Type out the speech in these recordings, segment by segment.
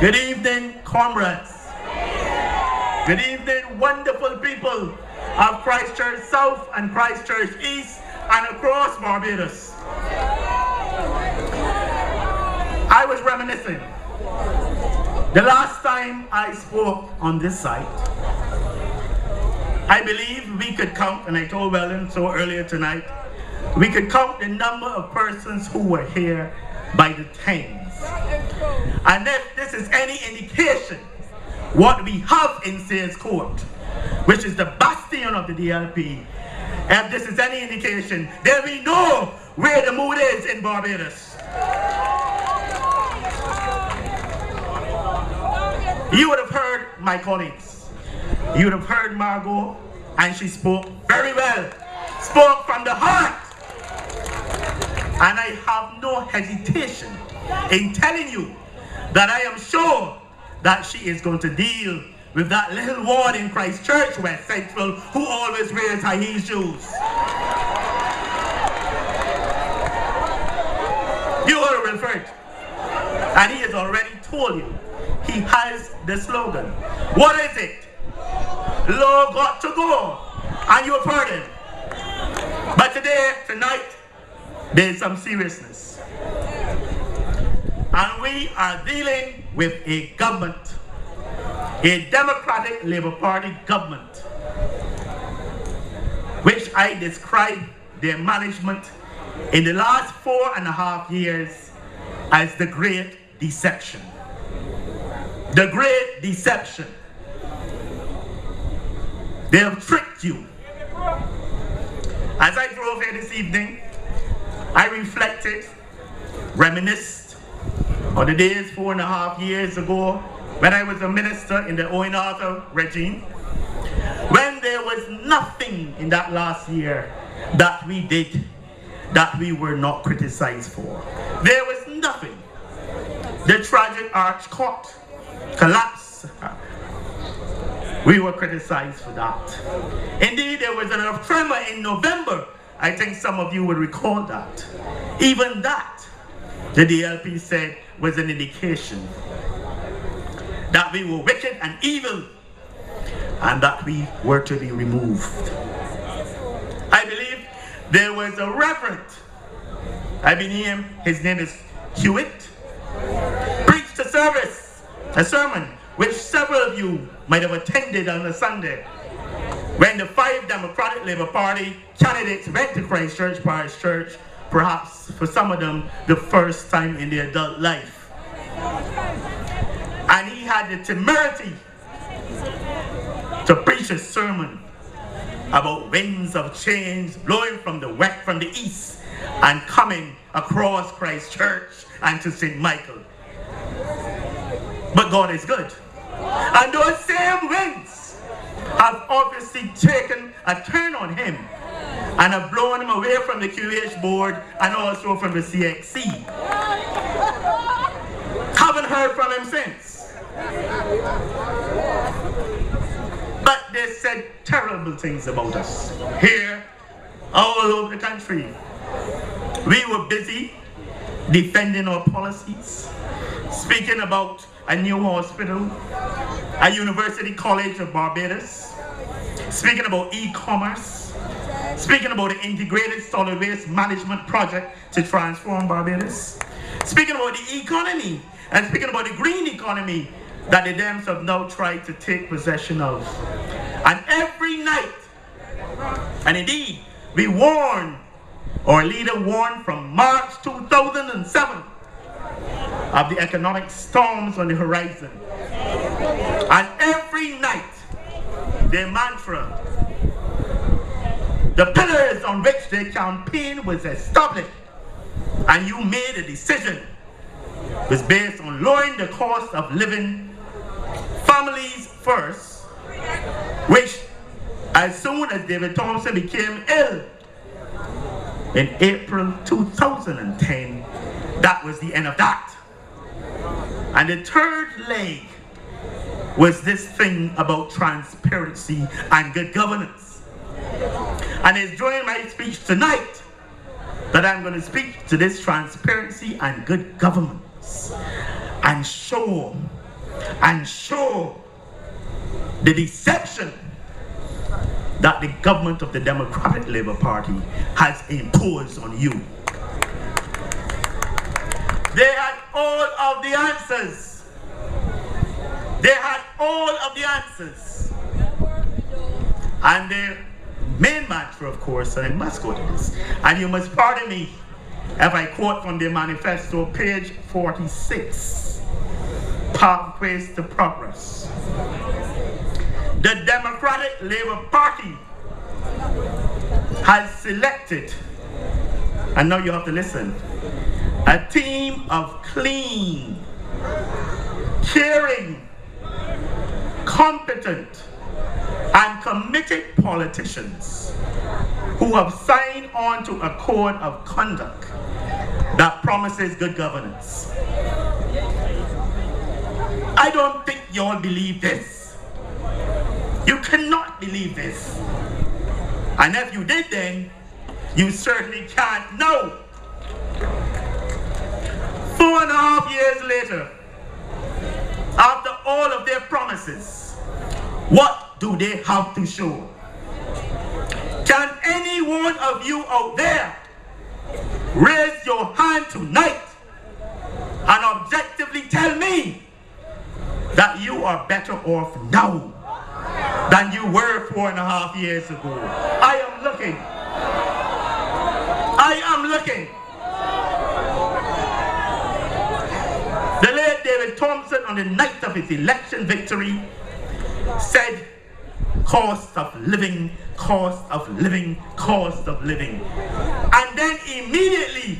Good evening, comrades. Good evening, wonderful people of Christchurch South and Christchurch East and across Barbados. I was reminiscing. The last time I spoke on this site, I believe we could count, and I told Weldon so earlier tonight, we could count the number of persons who were here by the tens. And if this is any indication, what we have in Sayers Court, which is the bastion of the DLP, if this is any indication, then we know where the mood is in Barbados. You would have heard my colleagues. You would have heard Margot, and she spoke very well. Spoke from the heart. And I have no hesitation in telling you that I am sure that she is going to deal with that little ward in Christchurch, West Central, who always wears high heel shoes. You heard Wilfred, and he has already told you. He has the slogan. What is it? Law got to go, and you have heard it. But tonight, there is some seriousness. And we are dealing with a government, a Democratic Labour Party government, which I describe their management in the last 4.5 years as the Great Deception. The Great Deception. They have tricked you. As I drove here this evening, I reflected, reminisced on the days 4.5 years ago when I was a minister in the Owen Arthur regime, when there was nothing in that last year that we did that we were not criticized for. There was nothing. The tragic Arch Court collapse, we were criticized for that. Indeed, there was an earth tremor in November. I think some of you will recall that. Even that, the DLP said, was an indication that we were wicked and evil and that we were to be removed. I believe there was a reverend, I believe his name is Hewitt, preached a sermon which several of you might have attended on a Sunday when the 5 Democratic Labour Party candidates went to Christchurch Parish Church, perhaps for some of them the first time in their adult life. And he had the temerity to preach a sermon about winds of change blowing from the west, from the east, and coming across Christchurch and to St. Michael. But God is good. And those same winds have obviously taken a turn on him and have blown him away from the QH board and also from the CXC. Haven't heard from him since. But they said terrible things about us here, all over the country. We were busy defending our policies, speaking about a new hospital, a University College of Barbados, speaking about e-commerce, speaking about the integrated solid waste management project to transform Barbados, speaking about the economy, and speaking about the green economy that the Dems have now tried to take possession of. And every night, and indeed, we warned, our leader warned from March 2007, of the economic storms on the horizon. And every night, their mantra, the pillars on which their campaign was established, and you made a decision, was based on lowering the cost of living, families first, which as soon as David Thompson became ill in April 2010, that was the end of that. And the third leg was this thing about transparency and good governance. And it's during my speech tonight that I'm going to speak to this transparency and good governance and show and show the deception that the government of the Democratic Labour Party has imposed on you. They had all of the answers. They had all of the answers. And their main mantra, of course, and I must go to this, and you must pardon me if I quote from their manifesto, page 46, Pathways to Progress. The Democratic Labour Party has selected, and now you have to listen, a team of clean, caring, competent, and committed politicians who have signed on to a code of conduct that promises good governance. I don't think you all believe this. You cannot believe this. And if you did then, you certainly can't now. 4.5 years later, after all of their promises, what do they have to show? Can any one of you out there raise your hand tonight and objectively tell me that you are better off now than you were 4.5 years ago? I am looking. I am looking. The late David Thompson, on the night of his election victory, said, cost of living, cost of living, cost of living. And then immediately,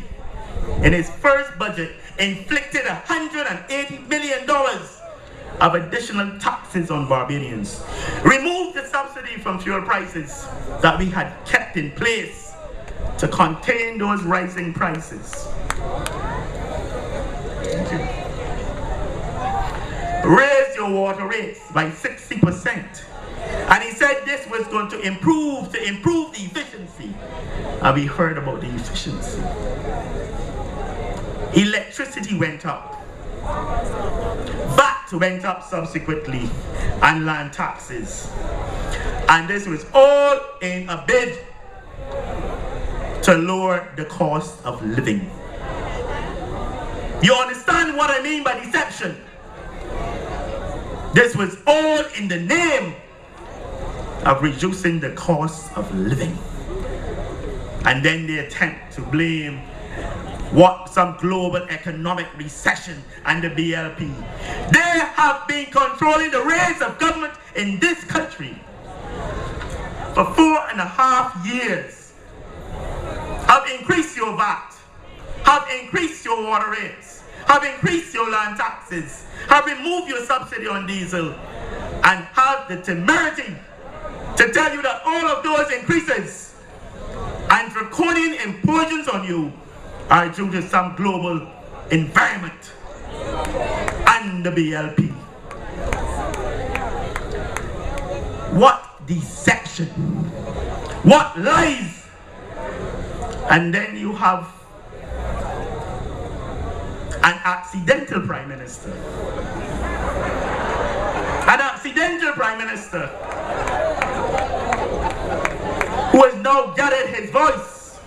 in his first budget, inflicted $180 million of additional taxes on Barbadians. Removed the subsidy from fuel prices that we had kept in place to contain those rising prices. Raise your water rates by 60%. And he said this was going to improve the efficiency. And we heard about the efficiency. Electricity went up. VAT went up subsequently, and land taxes. And this was all in a bid to lower the cost of living. You understand what I mean by deception? This was all in the name of reducing the cost of living. And then they attempt to blame some global economic recession and the BLP. They have been controlling the reins of government in this country for 4.5 years. Have increased your VAT, have increased your water rates, have increased your land taxes, have removed your subsidy on diesel, and have the temerity to tell you that all of those increases and draconian impositions on you are due to some global environment and the BLP. What deception! What lies! And then you have an accidental prime minister. An accidental prime minister who has now gathered his voice,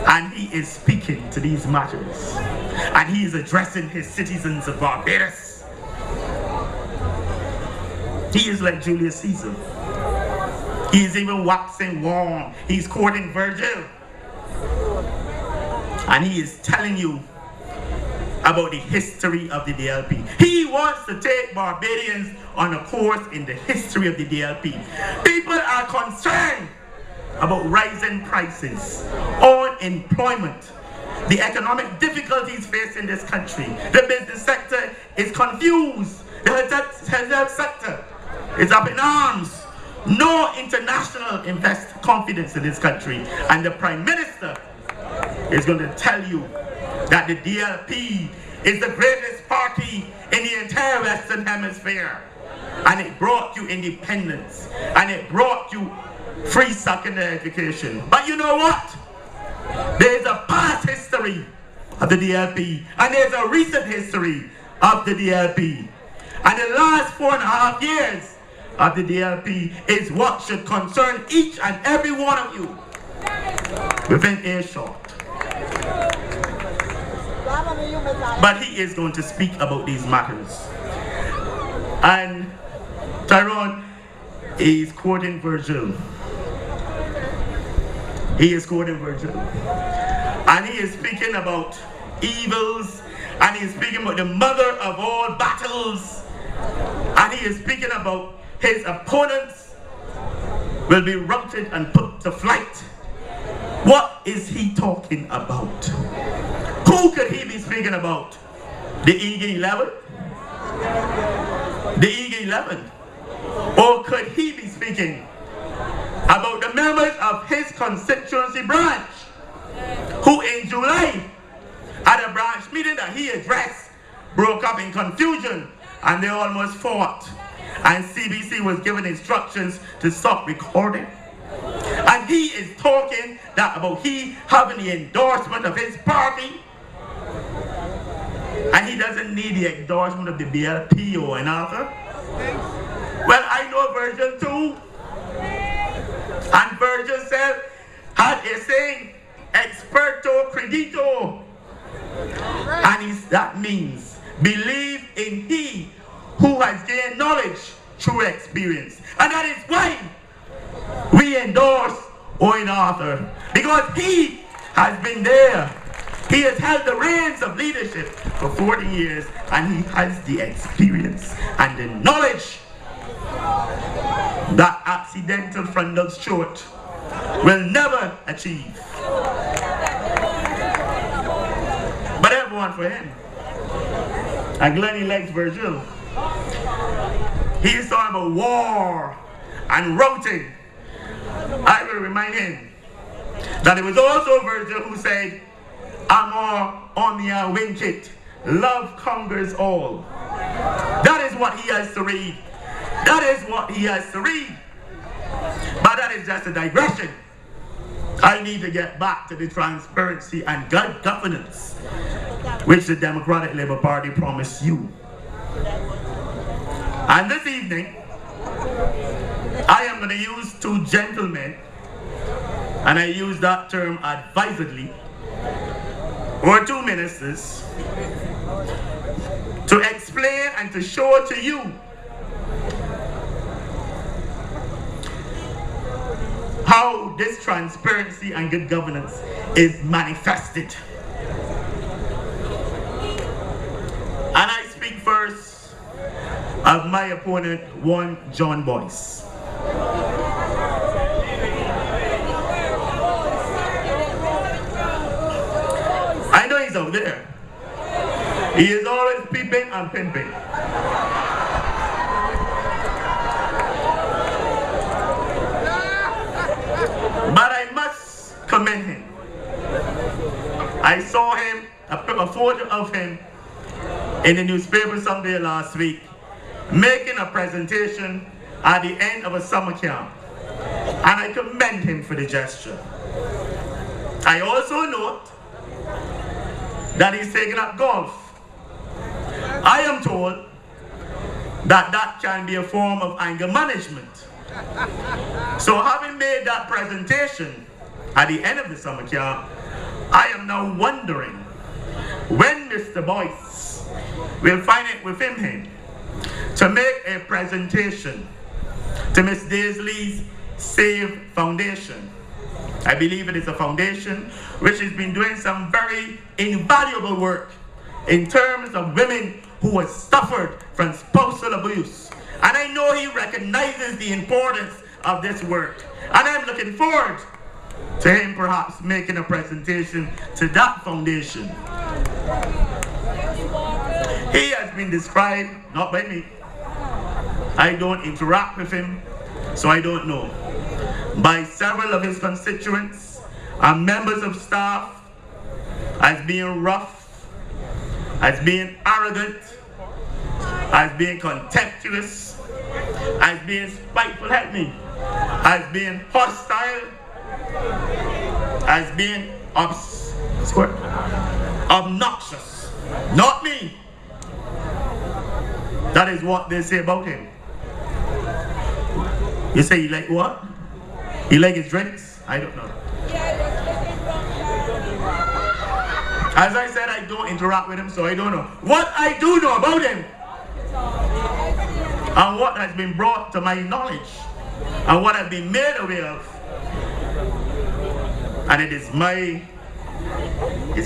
and he is speaking to these matters, and he is addressing his citizens of Barbados. He is like Julius Caesar. He is even waxing warm. He's quoting Virgil, and he is telling you about the history of the DLP. He wants to take Barbadians on a course in the history of the DLP. People are concerned about rising prices, unemployment, the economic difficulties facing this country. The business sector is confused. The health sector is up in arms. No international confidence in this country. And the Prime Minister is going to tell you that the DLP is the greatest party in the entire Western Hemisphere. And it brought you independence. And it brought you free secondary education. But you know what? There is a past history of the DLP. And there's a recent history of the DLP. And the last 4.5 years of the DLP is what should concern each and every one of you within earshot. But he is going to speak about these matters. And Tyrone is quoting Virgil. He is quoting Virgil. And he is speaking about evils, and he is speaking about the mother of all battles, and he is speaking about his opponents will be routed and put to flight. What is he talking about? Who could he be speaking about? The Eagle 11? The Eagle 11? Or could he be speaking about the members of his constituency branch who in July at a branch meeting that he addressed broke up in confusion and they almost fought, and CBC was given instructions to stop recording? And he is talking that about he having the endorsement of his party, and he doesn't need the endorsement of the BLP or another. Well, I know Virgil too. And Virgil said, had a saying, experto credito. And that means believe in he who has gained knowledge through experience. And that is why we endorse Owen Arthur, because he has been there. He has held the reins of leadership for 40 years, and he has the experience and the knowledge that accidental frontal stroke will never achieve. But everyone for him. And Glennie likes Virgil. He is talking about war and routing. I will remind him that it was also Virgil who said, Amor omnia vincit, love conquers all. That is what he has to read. That is what he has to read. But that is just a digression. I need to get back to the transparency and good governance which the Democratic Labour Party promised you. And this evening, I am going to use two gentlemen, and I use that term advisedly, or two ministers, to explain and to show to you how this transparency and good governance is manifested. And I speak first of my opponent, one John Boyce. I know he's out there. He is always peeping and pimping. But I must commend him. I saw him, a photo of him in the newspaper someday last week, making a presentation at the end of a summer camp. And I commend him for the gesture. I also note that he's taken up golf. I am told that that can be a form of anger management. So having made that presentation at the end of the summer camp, I am now wondering when Mr. Boyce will find it within him to make a presentation to Miss Daisley's SAVE Foundation. I believe it is a foundation which has been doing some very invaluable work in terms of women who have suffered from spousal abuse. And I know he recognizes the importance of this work. And I'm looking forward to him perhaps making a presentation to that foundation. He has been described, not by me, I don't interact with him, so I don't know, by several of his constituents and members of staff as being rough, as being arrogant, as being contemptuous, as being spiteful, help me, as being hostile, as being obnoxious. Not me. That is what they say about him. You say he like what? He like his drinks? I don't know. As I said, I don't interact with him, so I don't know. What I do know about him, and what has been brought to my knowledge, and what I've been made aware of, and it's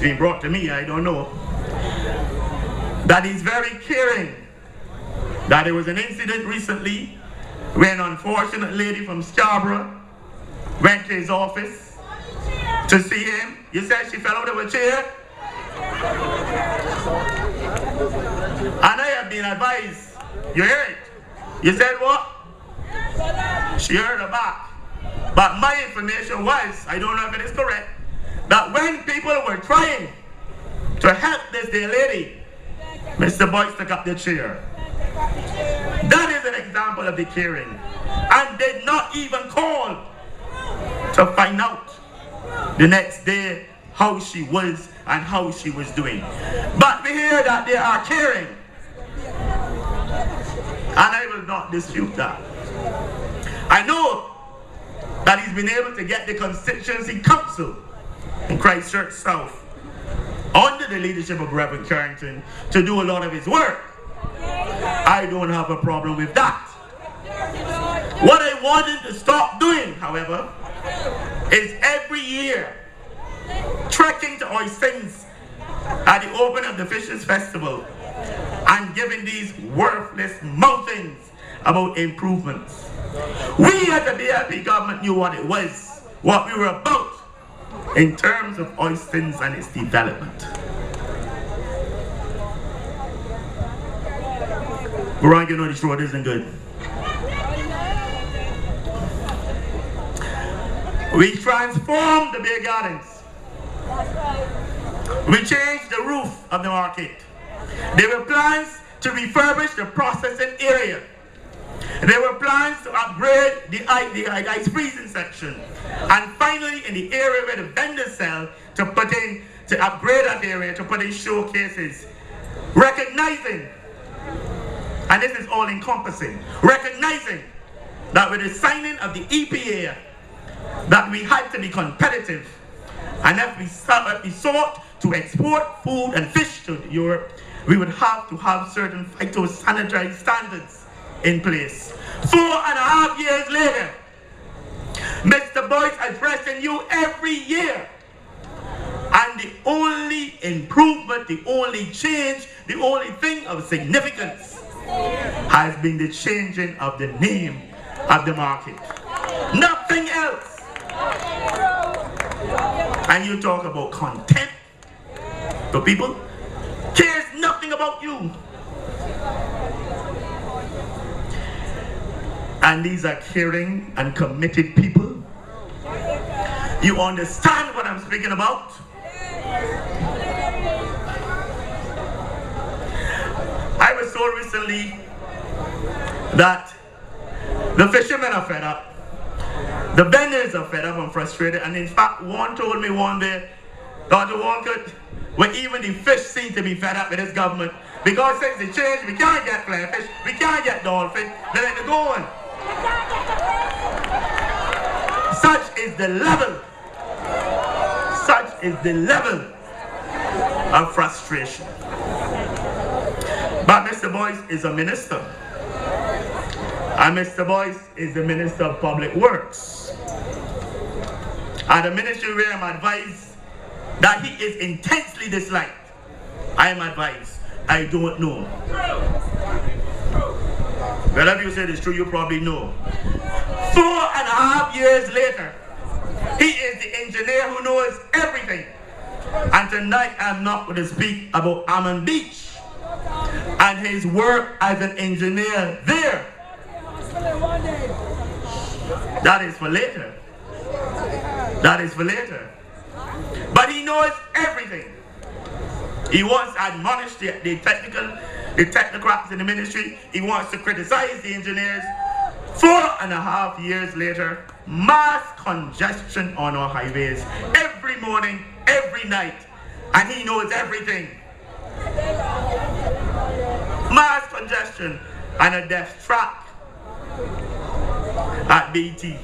been brought to me, I don't know, that he's very caring. That there was an incident recently when an unfortunate lady from Scarborough went to his office to see him. You said she fell out of a chair? And I have been advised. You hear it? You said what? She heard her back. But my information was, I don't know if it is correct, that when people were trying to help this dear lady, Mr. Boyce took up the chair. That is an example of the caring. And did not even call to find out the next day how she was and how she was doing. But we hear that they are caring. And I will not dispute that. I know that he's been able to get the constituency council in Christchurch South under the leadership of Reverend Carrington to do a lot of his work. I don't have a problem with that. What I wanted to stop doing, however, is every year trekking to Oistins at the opening of the Fishers Festival and giving these worthless mouthings about improvements. We as the BLP government knew what it was, what we were about in terms of Oistins and its development. Veronica, you know this road isn't good. We transformed the Bay Gardens. We changed the roof of the market. There were plans to refurbish the processing area. There were plans to upgrade the ice freezing section. And finally, in the area where the vendors sell, to upgrade that area, to put in showcases. Recognizing, and this is all encompassing, recognizing that with the signing of the EPA, that we had to be competitive. And if we sought to export food and fish to Europe, we would have to have certain phytosanitary standards in place. 4.5 years later, Mr. Boyce addressing you every year. And the only improvement, the only change, the only thing of significance has been the changing of the name of the market. Nothing else. And you talk about content. The people cares nothing about you. And these are caring and committed people. You understand what I'm speaking about? I was told recently that the fishermen are fed up. The vendors are fed up and frustrated. And in fact, one told me one day, Dr. Walcott, well, even the fish seem to be fed up with this government. Because since the change, we can't get fly fish, we can't get dolphin, they let it go on. Such is the level. Such is the level of frustration. But Mr. Boyce is a minister. And Mr. Boyce is the Minister of Public Works. And the ministry where I'm advised that he is intensely disliked. I am advised. I don't know. Well, if you say it's true, you probably know. 4.5 years later, he is the engineer who knows everything. And tonight I'm not going to speak about Ammon Beach and his work as an engineer there. That is for later. That is for later. But he knows everything. He wants to admonish the technocrats in the ministry. He wants to criticize the engineers. 4.5 years later, mass congestion on our highways. Every morning, every night. And he knows everything. Mass congestion and a death trap at BT.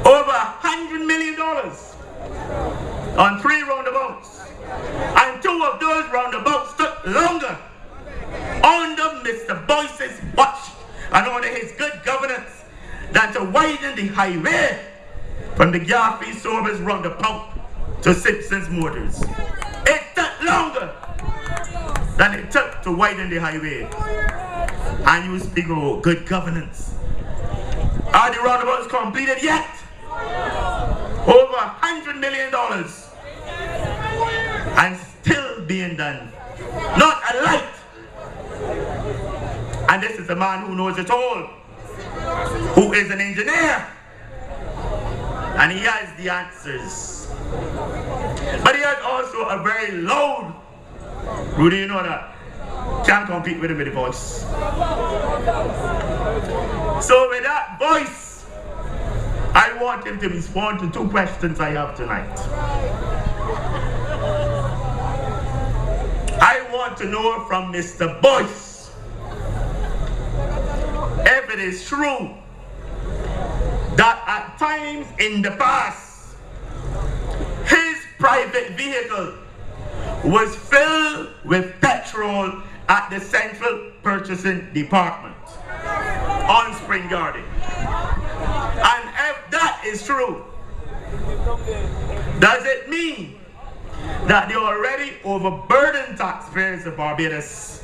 Over $100 million on 3 roundabouts. And 2 of those roundabouts took longer under Mr. Boyce's watch and under his good governance than to widen the highway from the Garfield Sobers roundabout to Simpson's Motors. It took longer than it took to widen the highway. And you speak about good governance. Are the roundabouts completed yet? Over $100 million and still being done. Not a light. And this is a man who knows it all, who is an engineer, and he has the answers. But he has also a very loud, Rudy, you know that, can't compete with him with the voice. So with that voice, I want him to respond to 2 questions I have tonight. I want to know from Mr. Boyce if it is true that at times in the past his private vehicle was filled with petrol at the Central Purchasing Department on Spring Garden. And if that is true, does it mean that the already overburdened taxpayers of Barbados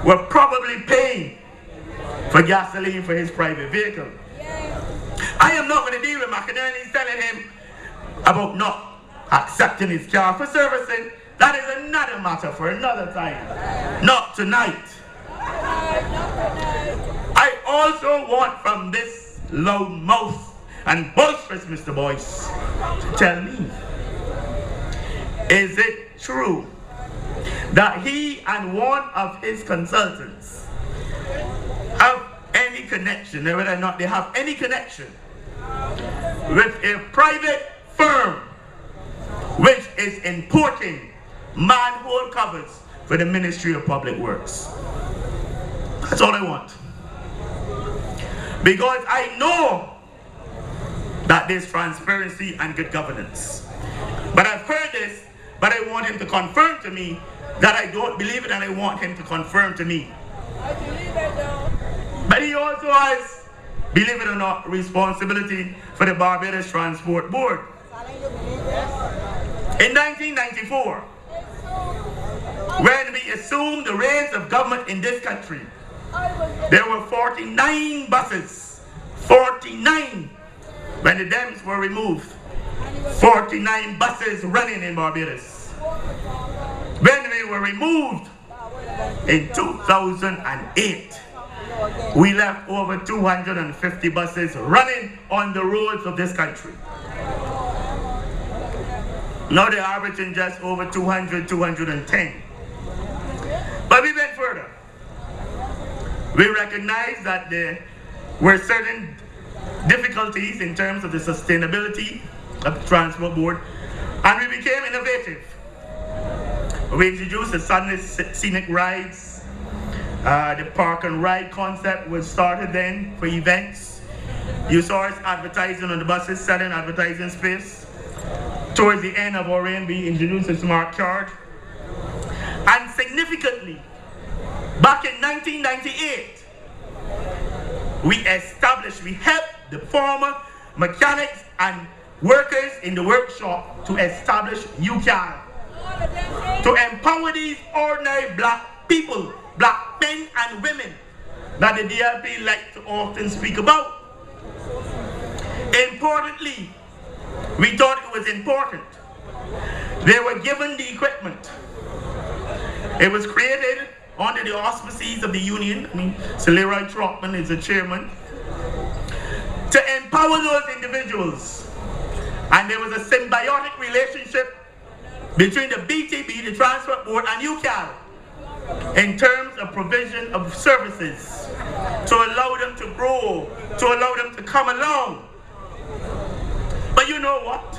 were probably paying for gasoline for his private vehicle? I am not going to deal with McInerney telling him about not accepting his car for servicing. That is another matter for another time. Not tonight. I also want from this loudmouth and boisterous Mr. Boyce to tell me, is it true that he and one of his consultants have any connection, or whether or not they have any connection, with a private firm which is importing manhole covers for the Ministry of Public Works? That's all I want. Because I know that there's transparency and good governance. But I've heard this, but I want him to confirm to me that I don't believe it, and I want him to confirm to me. I believe it though. But he also has, believe it or not, responsibility for the Barbados Transport Board. In 1994, when we assumed the reins of government in this country, there were 49 buses, 49, when the dams were removed, 49 buses running in Barbados. When we were removed in 2008, we left over 250 buses running on the roads of this country. Now they're averaging just over 200, 210. But we went further. We recognized that there were certain difficulties in terms of the sustainability of the Transport Board, and we became innovative. We introduced the sunless scenic rides. The park and ride concept was started then for events. You saw us advertising on the buses, selling advertising space. Towards the end of our reign, we introduced a smart card. And significantly, back in 1998, we helped the former mechanics and workers in the workshop to establish UCAL, to empower these ordinary black people, black men and women that the DLP like to often speak about. Importantly, we thought it was important. They were given the equipment. It was created under the auspices of the union. Sir Leroy Trotman is the chairman, to empower those individuals. And there was a symbiotic relationship between the BTB, the Transport Board, and UCAL in terms of provision of services to allow them to grow, to allow them to come along. But you know what?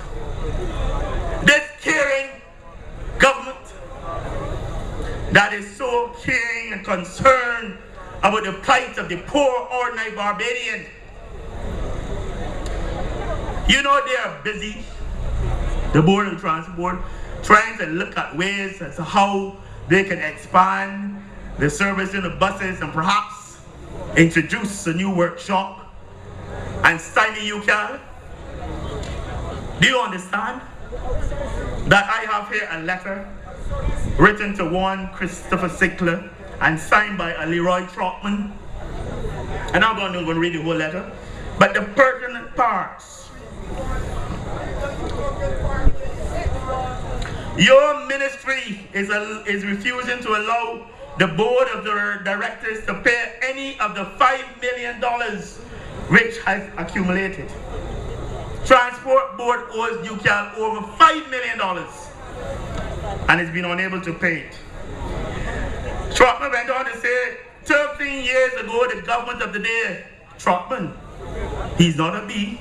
This caring government, that is so caring and concerned about the plight of the poor, ordinary Barbadian. You know they are busy, the Board of Transport, trying to look at ways as to how they can expand the service in the buses and perhaps introduce a new workshop and stymie UCAL. Do you understand that I have here a letter written to one Christopher Sickler and signed by a Leroy Trotman? And I'm not going to read the whole letter, but the pertinent parts. Your ministry is refusing to allow the board of directors to pay any of the $5 million which has accumulated. Transport board owes UCAL over $5 million and has been unable to pay it. Trotman went on to say, 13 years ago, the government of the day, Trotman, he's not a B.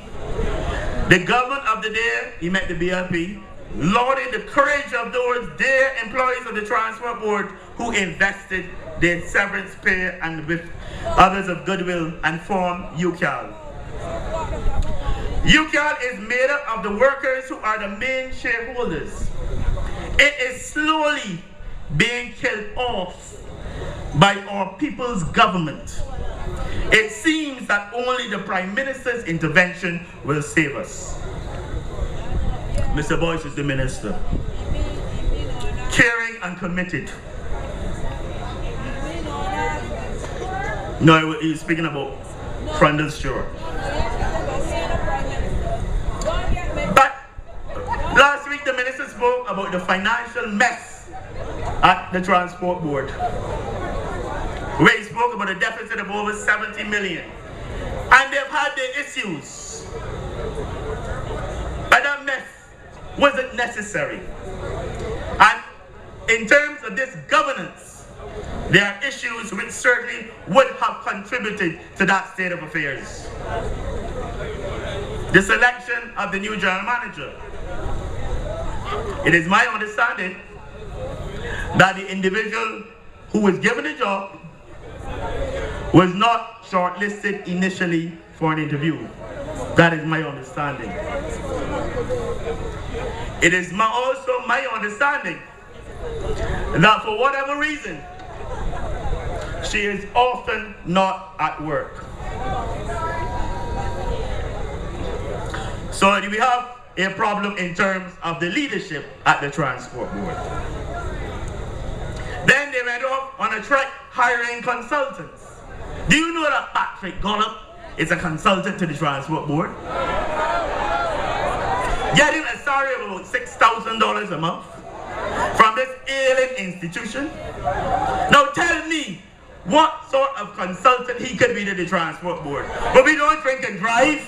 The government of the day, he met the BLP, lauded the courage of those dear employees of the Transport Board who invested their severance pay and with others of goodwill and formed UCAL. UCAL is made up of the workers who are the main shareholders. It is slowly being killed off by our people's government. It seems that only the Prime Minister's intervention will save us. Mr. Boyce is the minister. Caring and committed. No, he was speaking about Frandel Stewart. But last week the minister spoke about the financial mess at the Transport Board, where he spoke about a deficit of over 70 million. And they've had their issues. But that mess wasn't necessary. And in terms of this governance, there are issues which certainly would have contributed to that state of affairs. The selection of the new general manager. It is my understanding that the individual who was given the job was not shortlisted initially for an interview. That is my understanding. It is also my understanding that for whatever reason, she is often not at work. So we have a problem in terms of the leadership at the Transport Board. Then they went off on a trek hiring consultants. Do you know that Patrick Gollop is a consultant to the Transport Board? Getting a salary of about $6,000 a month from this ailing institution. Now tell me what sort of consultant he could be to the Transport Board. But we don't drink and drive.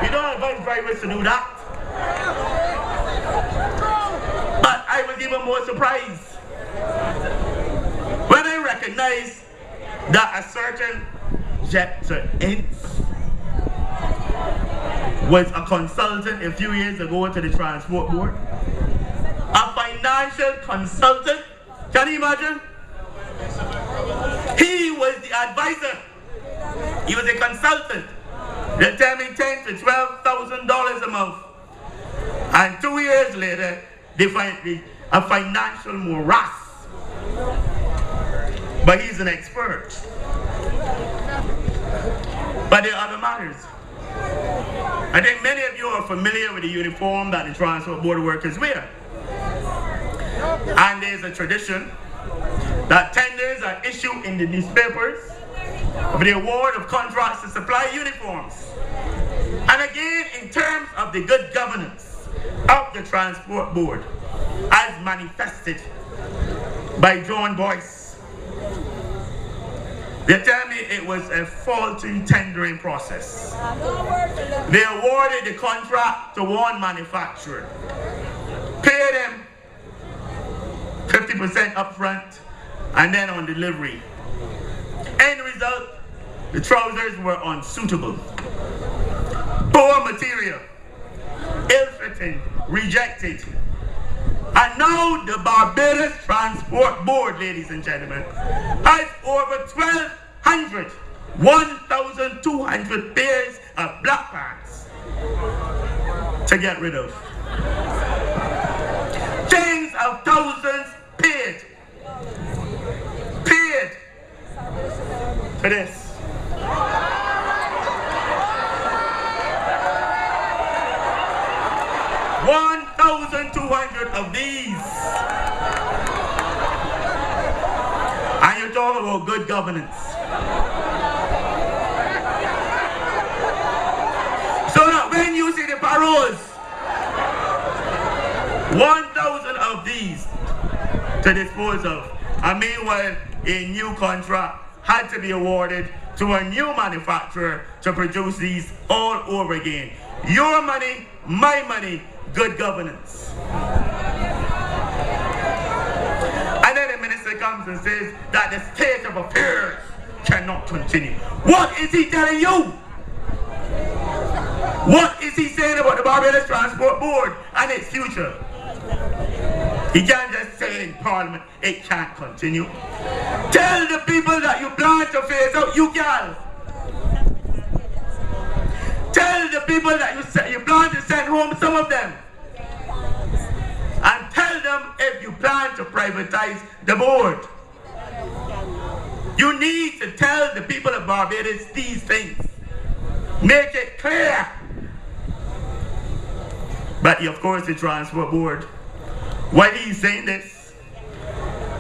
We don't advise drivers to do that. But I was even more surprised when I recognized that a certain Jetta Ince was a consultant a few years ago to the Transport Board. A financial consultant, can you imagine? He was the advisor. He was a consultant. They tell me $10,000 to $12,000 a month. And 2 years later, they find a financial morass. But he's an expert. But there are other matters. I think many of you are familiar with the uniform that the Transport Board workers wear. And there's a tradition that tenders are issued in the newspapers for the award of contracts to supply uniforms. And again, in terms of the good governance of the Transport Board, as manifested by John Boyce, they tell me it was a faulty tendering process. They awarded the contract to one manufacturer, paid them 50% upfront, and then on delivery. End result, the trousers were unsuitable. Poor material, ill-fitting, rejected, And now the Barbados Transport Board, ladies and gentlemen, has over 1,200 pairs of black pants to get rid of. Tens of thousands paid for this. 1,200 of these. And you're talking about good governance. So that when you see the paroles, 1,000 of these to dispose of. And meanwhile, a new contract had to be awarded to a new manufacturer to produce these all over again. Your money, my money, good governance. And then the minister comes and says that the state of affairs cannot continue. What is he telling you? What is he saying about the Barbados Transport Board and its future? He can't just say in Parliament, it can't continue. Tell the people that you plan to phase out, you girls. Tell the people that you plan to send home some of them. And tell them if you plan to privatize the board. You need to tell the people of Barbados these things. Make it clear. But of course the Transport Board, while he's saying this,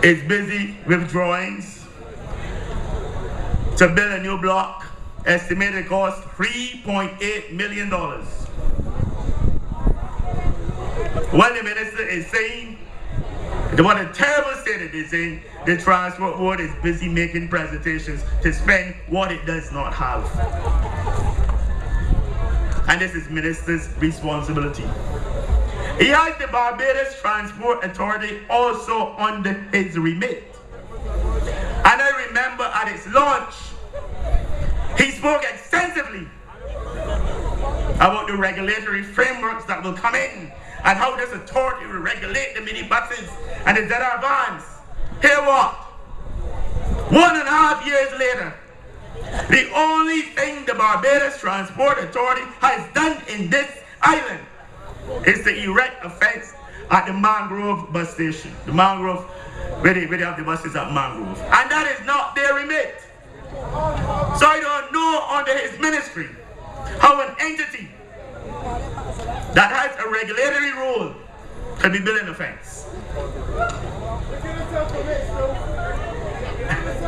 is busy with drawings to build a new block, estimated cost $3.8 million. What the minister is saying, what a terrible state it is saying, the Transport Board is busy making presentations to spend what it does not have. And this is minister's responsibility. He has the Barbados Transport Authority also under his remit. And I remember at its launch, he spoke extensively about the regulatory frameworks that will come in and how this authority will regulate the minibuses and the ZR vans. Hear what? 1.5 years later, the only thing the Barbados Transport Authority has done in this island is to erect a fence at the Mangrove bus station. The Mangrove, where they have the buses at Mangrove. And that is not their remit. So I don't know under his ministry how an entity that has a regulatory role can be building a fence.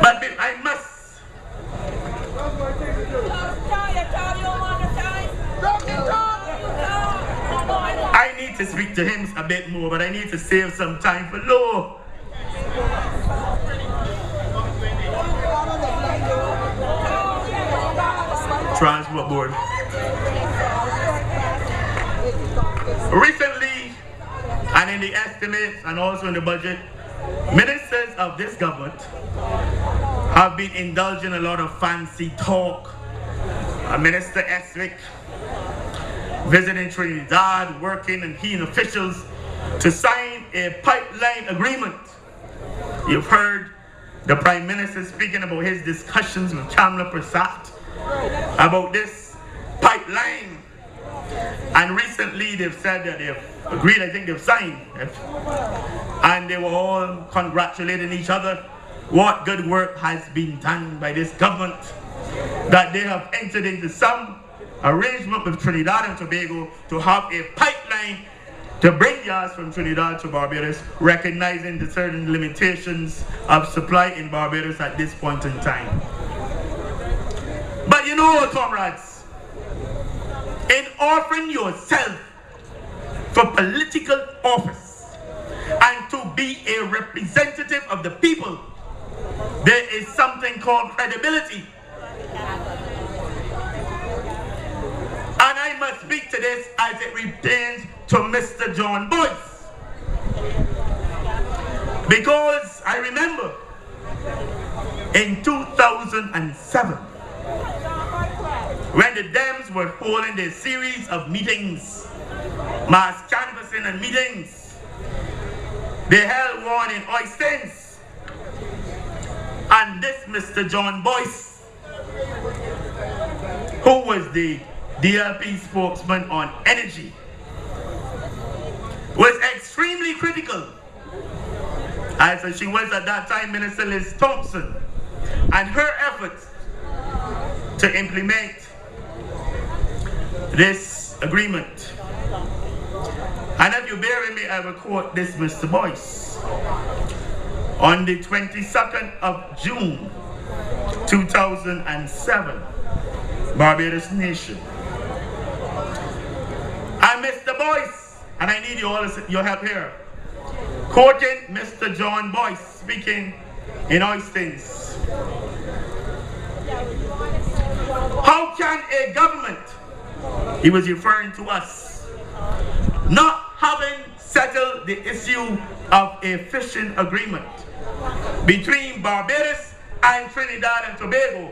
But I must. I need to speak to him a bit more, but I need to save some time for law. Transport Board. Recently, and in the estimates and also in the budget, ministers of this government have been indulging a lot of fancy talk. Minister Eswick visiting Trinidad, working and he and officials to sign a pipeline agreement. You've heard the Prime Minister speaking about his discussions with Kamla Prasad about this pipeline. And recently they've said that they've agreed, I think they've signed. And they were all congratulating each other. What good work has been done by this government, that they have entered into some arrangement with Trinidad and Tobago to have a pipeline to bring gas from Trinidad to Barbados, recognizing the certain limitations of supply in Barbados at this point in time. But you know what, comrades? In offering yourself for political office and to be a representative of the people, there is something called credibility. And I must speak to this as it pertains to Mr. John Boyce. Because I remember in 2007, when the Dems were holding their series of meetings, mass canvassing and meetings, They held one in Oistins. And this Mr. John Boyce, who was the DLP spokesman on energy, was extremely critical, as she was at that time Minister Liz Thompson, and her efforts to implement this agreement. And if you bear with me, I will quote this Mr. Boyce. On the 22nd of June 2007, Barbados Nation. And Mr. Boyce, and I need your help here, quoting Mr. John Boyce speaking in Oistins. How can a government, he was referring to us, not having settled the issue of a fishing agreement between Barbados and Trinidad and Tobago,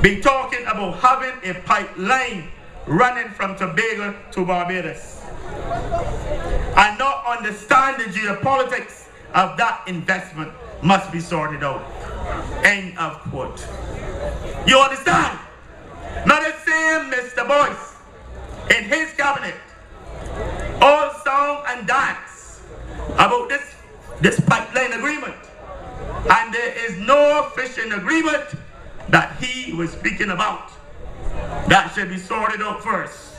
be talking about having a pipeline running from Tobago to Barbados, and not understand the geopolitics of that investment must be sorted out. End of quote. You understand? Now the same Mr. Boyce in his cabinet all song and dance about this pipeline agreement, and there is no fishing agreement that he was speaking about that should be sorted out first.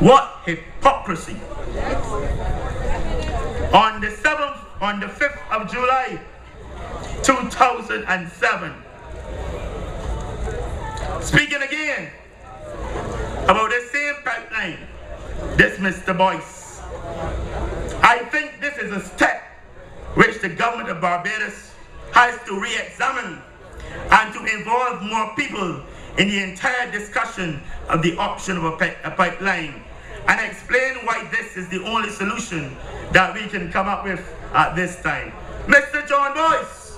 What hypocrisy. On the 5th of July 2007, speaking again about the same pipeline, this Mr. Boyce, I think this is a step which the government of Barbados has to re-examine and to involve more people in the entire discussion of the option of a pipeline, and explain why this is the only solution that we can come up with at this time. Mr. John Boyce,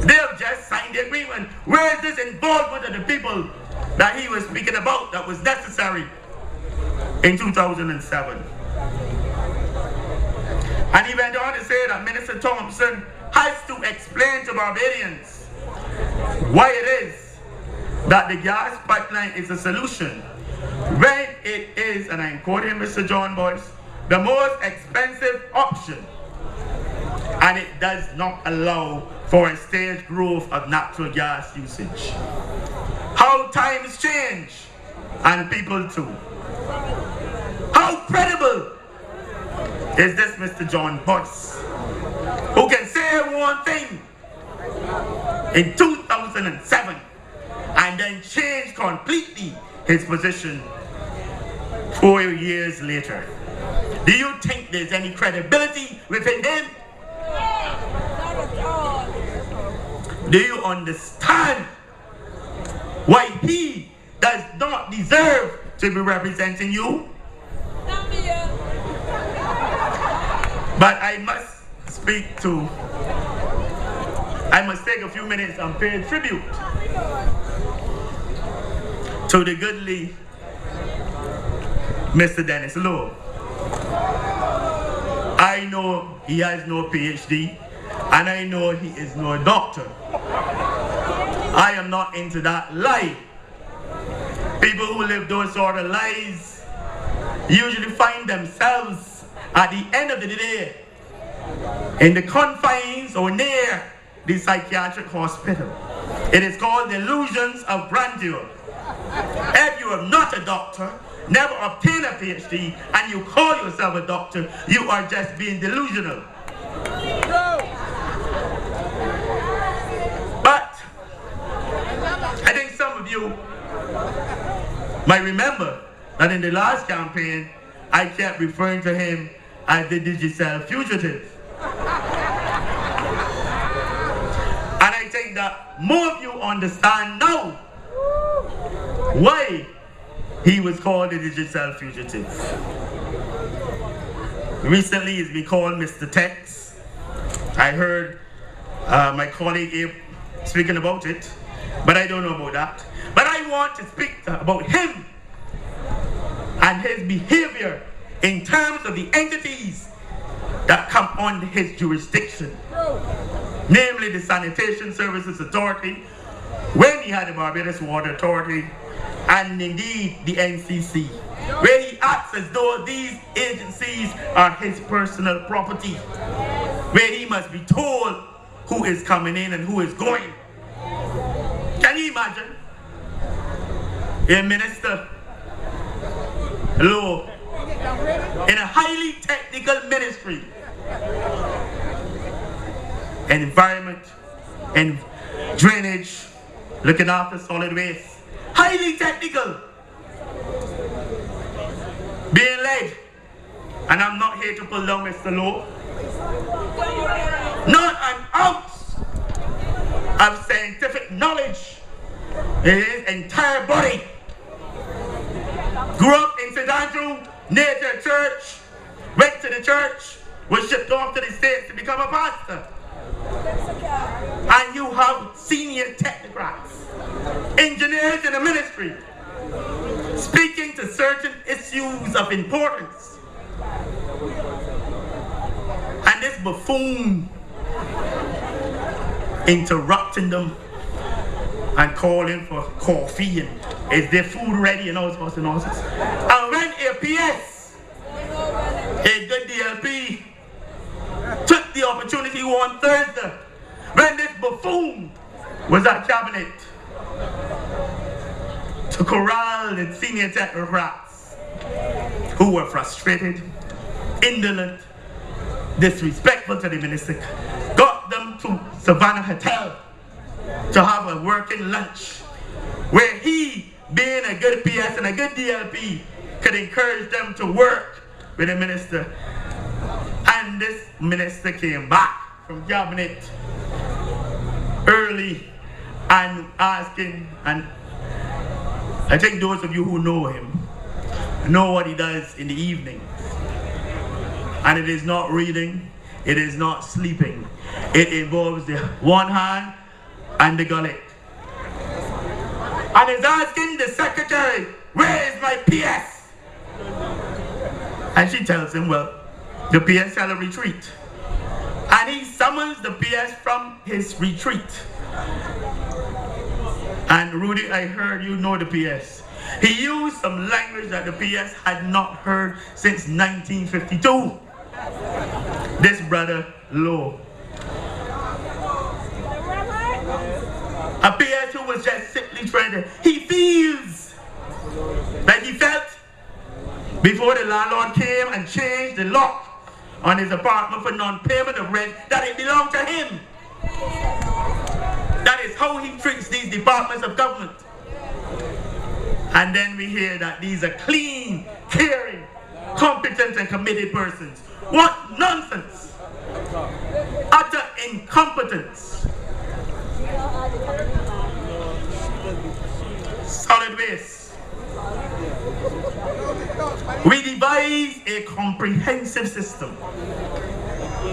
they have just signed the agreement. Where is this involvement of the people that he was speaking about that was necessary in 2007? And he went on to say that Minister Thompson has to explain to Barbadians why it is that the gas pipeline is a solution when it is, and I'm quoting Mr. John Boyce, the most expensive option, and it does not allow for a staged growth of natural gas usage. How times change, and people too. How credible is this Mr. John Boyce, who can say one thing in 2007 and then change completely his position 4 years later? Do you think there's any credibility within him? Do you understand why he does not deserve to be representing you? But I must take a few minutes and pay tribute to the goodly Mr. Dennis Lowe. I know he has no PhD, and I know he is no doctor. I am not into that lie. People who live those sort of lies usually find themselves at the end of the day in the confines or near the psychiatric hospital. It is called delusions of grandeur. If you are not a doctor, never obtain a PhD, and you call yourself a doctor, you are just being delusional. But I think some of you might remember that in the last campaign, I kept referring to him as the digital fugitive. And I think that more of you understand now why he was called the digital fugitive. Recently he's been called Mr. Tex. I heard my colleague Abe speaking about it, but I don't know about that. But I want to speak about him and his behavior in terms of the entities that come under his jurisdiction, namely the Sanitation Services Authority, when he had the Barbados Water Authority, and indeed the NCC, where he acts as though these agencies are his personal property, where he must be told who is coming in and who is going. Can you imagine a minister law in a highly technical ministry, environment and drainage, looking after solid waste, highly technical, being led, and I'm not here to pull down Mr. Law, not an ounce of scientific knowledge in his entire body. Grew up in St. Andrew, near to a church, went to the church, was shipped off to the States to become a pastor. And you have senior technocrats, engineers in the ministry, speaking to certain issues of importance. And this buffoon interrupting them and calling for coffee and is their food ready and all sorts and all sorts. And when a PS, a good DLP, took the opportunity on Thursday, when this buffoon was at cabinet, to corral the senior technocrats who were frustrated, indolent, disrespectful to the minister, got them to Savannah Hotel to have a working lunch, where he, being a good PS and a good DLP, could encourage them to work with the minister. And this minister came back from cabinet early and asking, and I think those of you who know him know what he does in the evening. And it is not reading, it is not sleeping. It involves the one hand and the gullet. And is asking the secretary, where is my PS? And she tells him, well, the PS shall retreat. And he summons the PS from his retreat. And Rudy, I heard you know the PS. He used some language that the PS had not heard since 1952. This brother Lowe. A PS who was just simply trying to, he feels that he felt before the landlord came and changed the lock on his apartment for non-payment of rent, that it belonged to him. That is how he treats these departments of government. And then we hear that these are clean, caring, competent and committed persons. What nonsense! Utter incompetence. Solid waste. We devised a comprehensive system.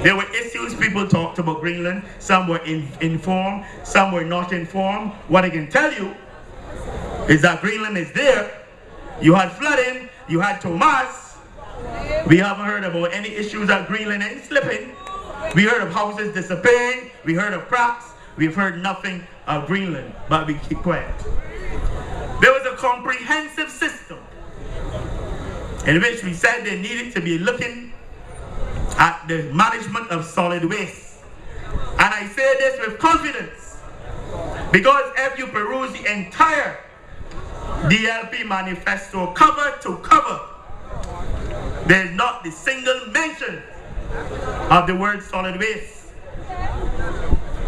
There were issues people talked about Greenland. Some were informed, some were not informed. What I can tell you is that Greenland is there. You had flooding, you had Thomas. We haven't heard about any issues that Greenland ain't slipping. We heard of houses disappearing, we heard of cracks, we've heard nothing of Greenland, but we keep quiet. There was a comprehensive system in which we said they needed to be looking at the management of solid waste. And I say this with confidence, because if you peruse the entire DLP manifesto cover to cover, there's not the single mention of the word solid waste,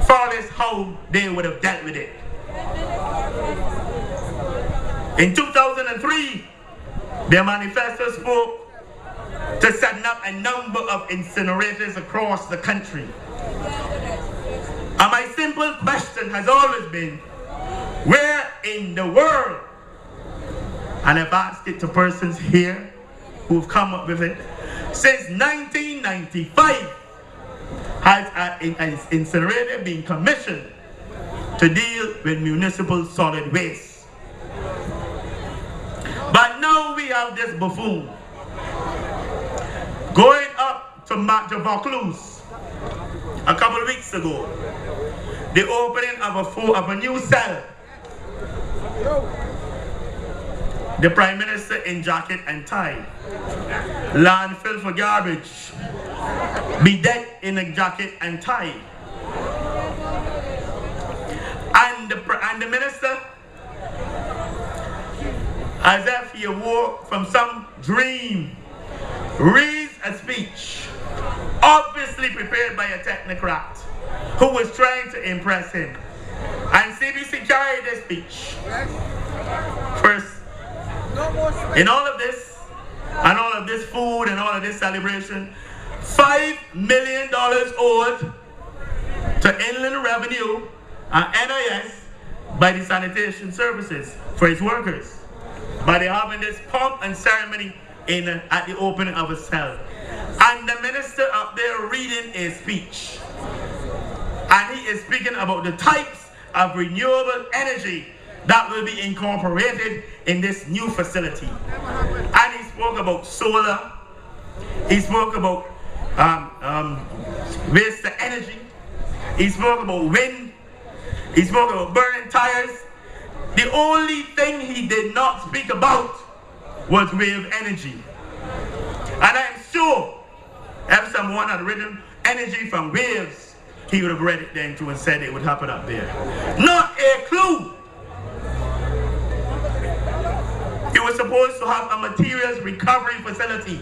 far as how they would have dealt with it. In 2003, their manifesto spoke to setting up a number of incinerators across the country. And my simple question has always been, where in the world, and I've asked it to persons here who've come up with it, since 1995 has an incinerator been commissioned to deal with municipal solid waste. But now we have this buffoon going up to Vaucluse a couple of weeks ago. The opening of a new cell. The Prime Minister in jacket and tie. Landfill for garbage. Be dead in a jacket and tie. And the minister, as if he awoke from some dream, reads a speech, obviously prepared by a technocrat who was trying to impress him. And CBC carried this speech. First, in all of this, and all of this food and all of this celebration, $5 million owed to Inland Revenue and NIS by the sanitation services for its workers. But they're having this pomp and ceremony at the opening of a cell. And the minister up there reading a speech. And he is speaking about the types of renewable energy that will be incorporated in this new facility. And he spoke about solar. He spoke about waste to energy. He spoke about wind. He spoke about burning tires. The only thing he did not speak about was wave energy. And I'm sure if someone had written energy from waves, he would have read it then too and said it would happen up there. Not a clue. He was supposed to have a materials recovery facility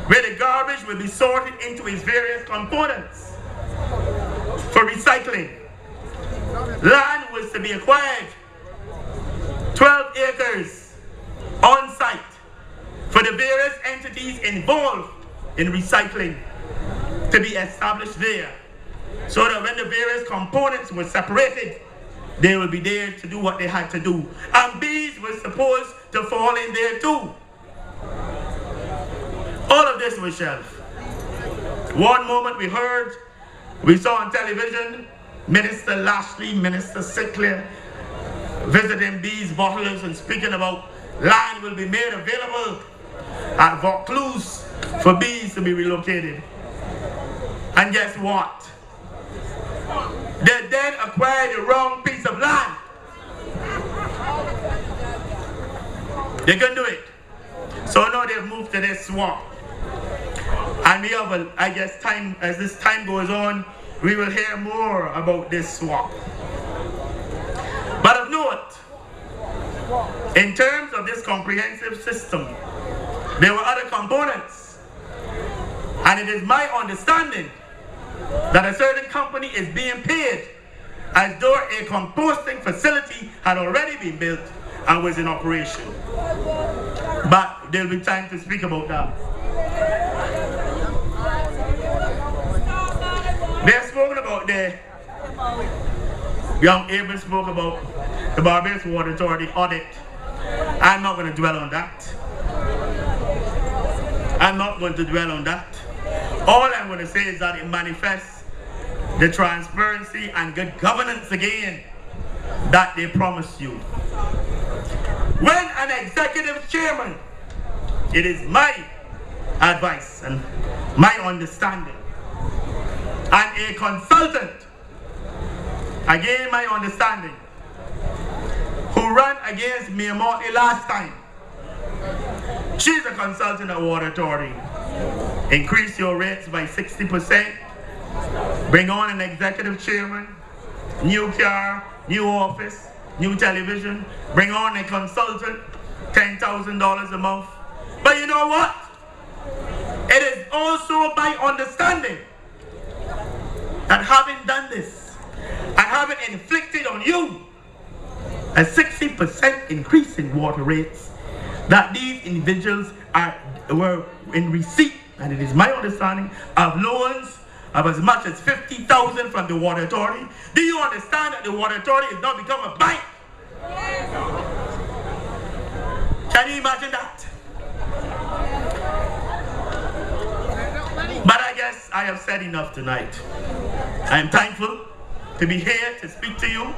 where the garbage will be sorted into its various components for recycling. Land was to be acquired, 12 acres on site for the various entities involved in recycling to be established there, so that when the various components were separated, they will be there to do what they had to do. And bees were supposed to fall in there too. All of this was shelved. One moment we saw on television, Minister Lashley, Minister Sinclair visiting bees bottlers and speaking about land will be made available at Vaucluse for bees to be relocated. And guess what? They then acquired the wrong piece of land. They couldn't do it. So now they've moved to this swamp. And we have, I guess, time as this time goes on, we will hear more about this swamp. But of note, in terms of this comprehensive system, there were other components. And it is my understanding that a certain company is being paid as though a composting facility had already been built and was in operation. But there'll be time to speak about that. They've spoken about the young Abel spoke about the Barbados Water Authority audit. I'm not going to dwell on that. I'm not going to dwell on that. All I'm going to say is that it manifests the transparency and good governance again that they promised you. When an executive chairman, it is my advice and my understanding, and a consultant, again my understanding, who ran against Mayor Mortley last time, she's a consultant at Water Authority. Increase your rates by 60%, bring on an executive chairman, new car, new office, new television, bring on a consultant, $10,000 a month. But you know what? It is also my understanding that having done this and having inflicted on you a 60% increase in water rates, that these individuals were in receipt, and it is my understanding, of loans of as much as $50,000 from the Water Authority. Do you understand that the Water Authority has now become a bank? Can you imagine that? But I guess I have said enough tonight. I am thankful to be here to speak to you.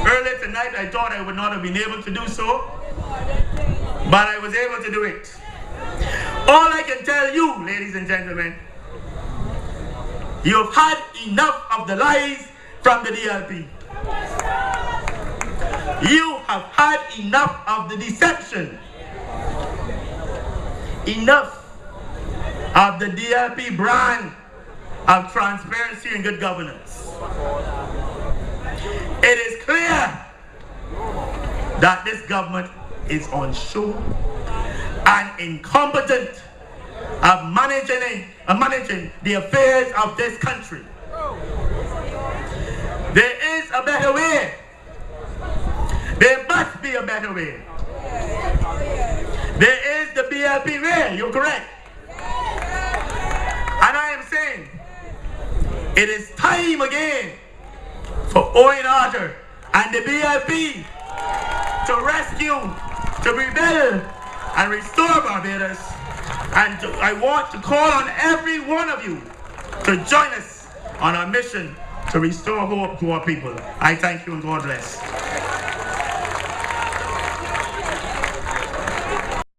Earlier tonight I thought I would not have been able to do so, but I was able to do it. All I can tell you, ladies and gentlemen, You've had enough of the lies from the DLP. You have had enough of the deception. Enough of the DLP brand of transparency and good governance. It is clear that this government is unsure and incompetent of managing the affairs of this country. There is a better way. There must be a better way. There is the BLP way, you're correct. And I am saying, it is time again for Owen Arthur and the BLP to rescue, to rebuild and restore Barbados. And I want to call on every one of you to join us on our mission to restore hope to our people. I thank you and God bless.